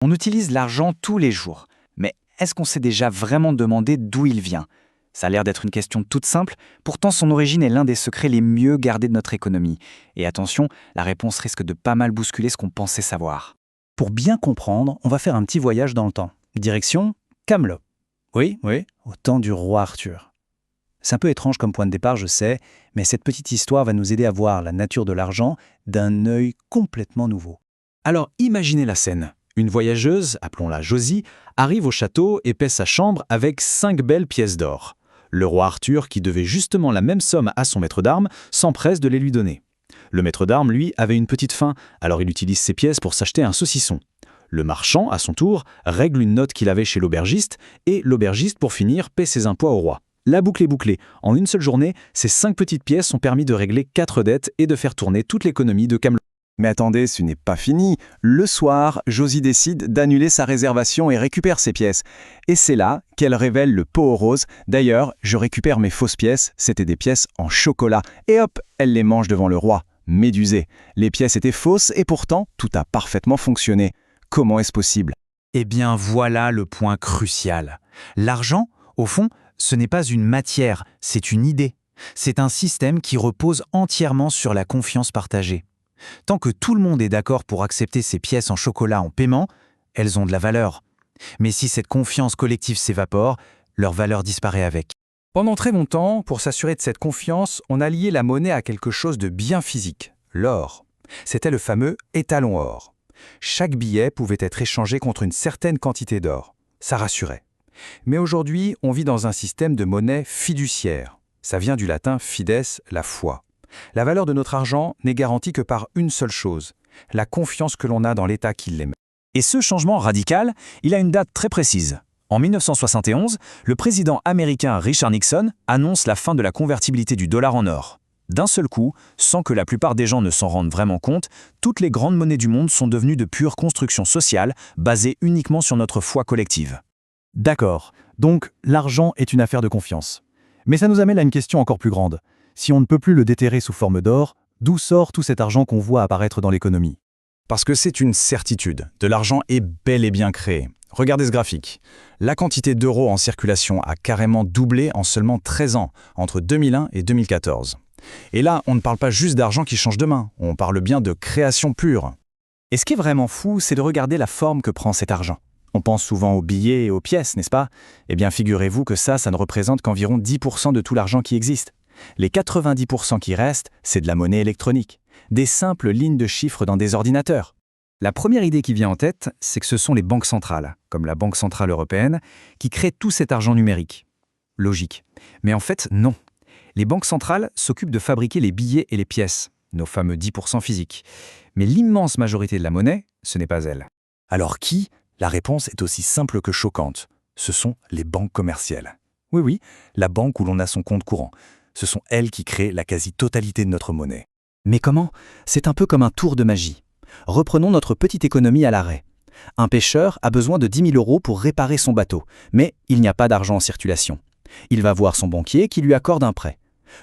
On utilise l'argent tous les jours, mais est-ce qu'on s'est déjà vraiment demandé d'où il vient? Ça a l'air d'être une question toute simple, pourtant son origine est l'un des secrets les mieux gardés de notre économie. Et attention, la réponse risque de pas mal bousculer ce qu'on pensait savoir. Pour bien comprendre, on va faire un petit voyage dans le temps. Direction Camelot. Oui, au temps du roi Arthur. C'est un peu étrange comme point de départ, je sais, mais cette petite histoire va nous aider à voir la nature de l'argent d'un œil complètement nouveau. Alors imaginez la scène. Une voyageuse, appelons-la Josie, arrive au château et paie sa chambre avec 5 belles pièces d'or. Le roi Arthur, qui devait justement la même somme à son maître d'armes, s'empresse de les lui donner. Le maître d'armes, lui, avait une petite faim, alors il utilise ses pièces pour s'acheter un saucisson. Le marchand, à son tour, règle une note qu'il avait chez l'aubergiste, et l'aubergiste, pour finir, paie ses impôts au roi. La boucle est bouclée. En une seule journée, ces 5 petites pièces ont permis de régler 4 dettes et de faire tourner toute l'économie de Camelot. Mais attendez, ce n'est pas fini. Le soir, Josie décide d'annuler sa réservation et récupère ses pièces. Et c'est là qu'elle révèle le pot aux roses. D'ailleurs, je récupère mes fausses pièces, c'était des pièces en chocolat. Et hop, elle les mange devant le roi, médusé. Les pièces étaient fausses et pourtant, tout a parfaitement fonctionné. Comment est-ce possible? Eh bien voilà le point crucial. L'argent, au fond, ce n'est pas une matière, c'est une idée. C'est un système qui repose entièrement sur la confiance partagée. Tant que tout le monde est d'accord pour accepter ces pièces en chocolat en paiement, elles ont de la valeur. Mais si cette confiance collective s'évapore, leur valeur disparaît avec. Pendant très longtemps, pour s'assurer de cette confiance, on a lié la monnaie à quelque chose de bien physique, l'or. C'était le fameux étalon or. Chaque billet pouvait être échangé contre une certaine quantité d'or. Ça rassurait. Mais aujourd'hui, on vit dans un système de monnaie fiduciaire. Ça vient du latin fides, la foi. La valeur de notre argent n'est garantie que par une seule chose, la confiance que l'on a dans l'État qui l'émet. Et ce changement radical, il a une date très précise. En 1971, le président américain Richard Nixon annonce la fin de la convertibilité du dollar en or. D'un seul coup, sans que la plupart des gens ne s'en rendent vraiment compte, toutes les grandes monnaies du monde sont devenues de pures constructions sociales, basées uniquement sur notre foi collective. D'accord, donc l'argent est une affaire de confiance. Mais ça nous amène à une question encore plus grande. Si on ne peut plus le déterrer sous forme d'or, d'où sort tout cet argent qu'on voit apparaître dans l'économie? Parce que c'est une certitude. De l'argent est bel et bien créé. Regardez ce graphique. La quantité d'euros en circulation a carrément doublé en seulement 13 ans, entre 2001 et 2014. Et là, on ne parle pas juste d'argent qui change de main, on parle bien de création pure. Et ce qui est vraiment fou, c'est de regarder la forme que prend cet argent. On pense souvent aux billets et aux pièces, n'est-ce pas? Eh bien, figurez-vous que ça ne représente qu'environ 10% de tout l'argent qui existe. Les 90% qui restent, c'est de la monnaie électronique, des simples lignes de chiffres dans des ordinateurs. La première idée qui vient en tête, c'est que ce sont les banques centrales, comme la Banque centrale européenne, qui créent tout cet argent numérique. Logique. Mais en fait, non. Les banques centrales s'occupent de fabriquer les billets et les pièces, nos fameux 10% physiques. Mais l'immense majorité de la monnaie, ce n'est pas elle. Alors qui? La réponse est aussi simple que choquante. Ce sont les banques commerciales. Oui, la banque où l'on a son compte courant. Ce sont elles qui créent la quasi-totalité de notre monnaie. Mais comment? C'est un peu comme un tour de magie. Reprenons notre petite économie à l'arrêt. Un pêcheur a besoin de 10 000 € pour réparer son bateau, mais il n'y a pas d'argent en circulation. Il va voir son banquier qui lui accorde un prêt.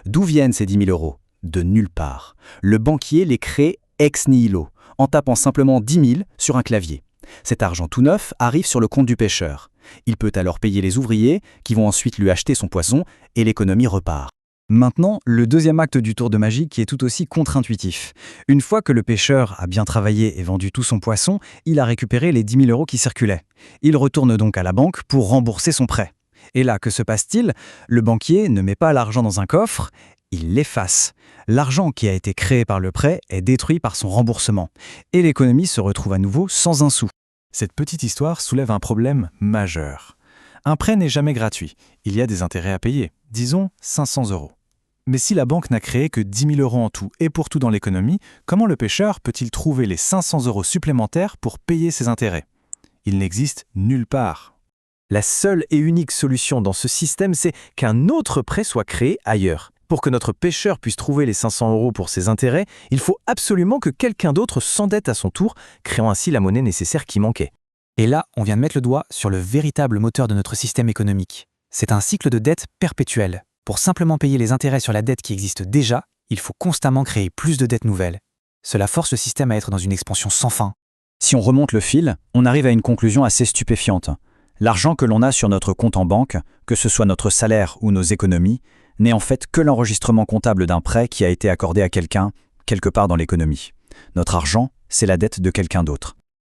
D'où viennent ces 10 000 €? De nulle part. Le banquier les crée ex nihilo, en tapant simplement 10 000 sur un clavier. Cet argent tout neuf arrive sur le compte du pêcheur. Il peut alors payer les ouvriers, qui vont ensuite lui acheter son poisson, et l'économie repart. Maintenant, le deuxième acte du tour de magie qui est tout aussi contre-intuitif. Une fois que le pêcheur a bien travaillé et vendu tout son poisson, il a récupéré les 10 000 € qui circulaient. Il retourne donc à la banque pour rembourser son prêt. Et là, que se passe-t-il? Le banquier ne met pas l'argent dans un coffre, il l'efface. L'argent qui a été créé par le prêt est détruit par son remboursement. Et l'économie se retrouve à nouveau sans un sou. Cette petite histoire soulève un problème majeur. Un prêt n'est jamais gratuit. Il y a des intérêts à payer, disons 500 €. Mais si la banque n'a créé que 10 000 € en tout et pour tout dans l'économie, comment le pêcheur peut-il trouver les 500 € supplémentaires pour payer ses intérêts? Il n'existe nulle part. La seule et unique solution dans ce système, c'est qu'un autre prêt soit créé ailleurs. Pour que notre pêcheur puisse trouver les 500 € pour ses intérêts, il faut absolument que quelqu'un d'autre s'endette à son tour, créant ainsi la monnaie nécessaire qui manquait. Et là, on vient de mettre le doigt sur le véritable moteur de notre système économique. C'est un cycle de dette perpétuelle. Pour simplement payer les intérêts sur la dette qui existe déjà, il faut constamment créer plus de dettes nouvelles. Cela force le système à être dans une expansion sans fin. Si on remonte le fil, on arrive à une conclusion assez stupéfiante. L'argent que l'on a sur notre compte en banque, que ce soit notre salaire ou nos économies, n'est en fait que l'enregistrement comptable d'un prêt qui a été accordé à quelqu'un, quelque part dans l'économie. Notre argent, c'est la dette de quelqu'un d'autre.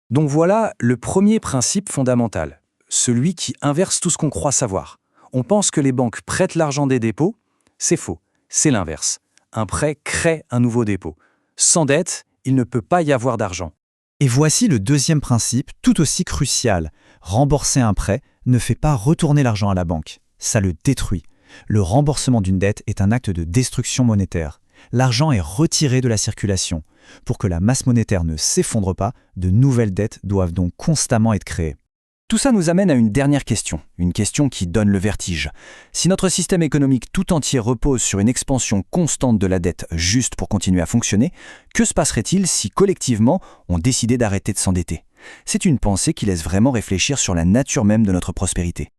Donc voilà le premier principe fondamental, celui qui inverse tout ce qu'on croit savoir. On pense que les banques prêtent l'argent des dépôts, c'est faux, c'est l'inverse. Un prêt crée un nouveau dépôt. Sans dette, il ne peut pas y avoir d'argent. Et voici le deuxième principe, tout aussi crucial. Rembourser un prêt ne fait pas retourner l'argent à la banque, ça le détruit. Le remboursement d'une dette est un acte de destruction monétaire. L'argent est retiré de la circulation. Pour que la masse monétaire ne s'effondre pas, de nouvelles dettes doivent donc constamment être créées. Tout ça nous amène à une dernière question, une question qui donne le vertige. Si notre système économique tout entier repose sur une expansion constante de la dette juste pour continuer à fonctionner, que se passerait-il si collectivement on décidait d'arrêter de s'endetter ? C'est une pensée qui laisse vraiment réfléchir sur la nature même de notre prospérité.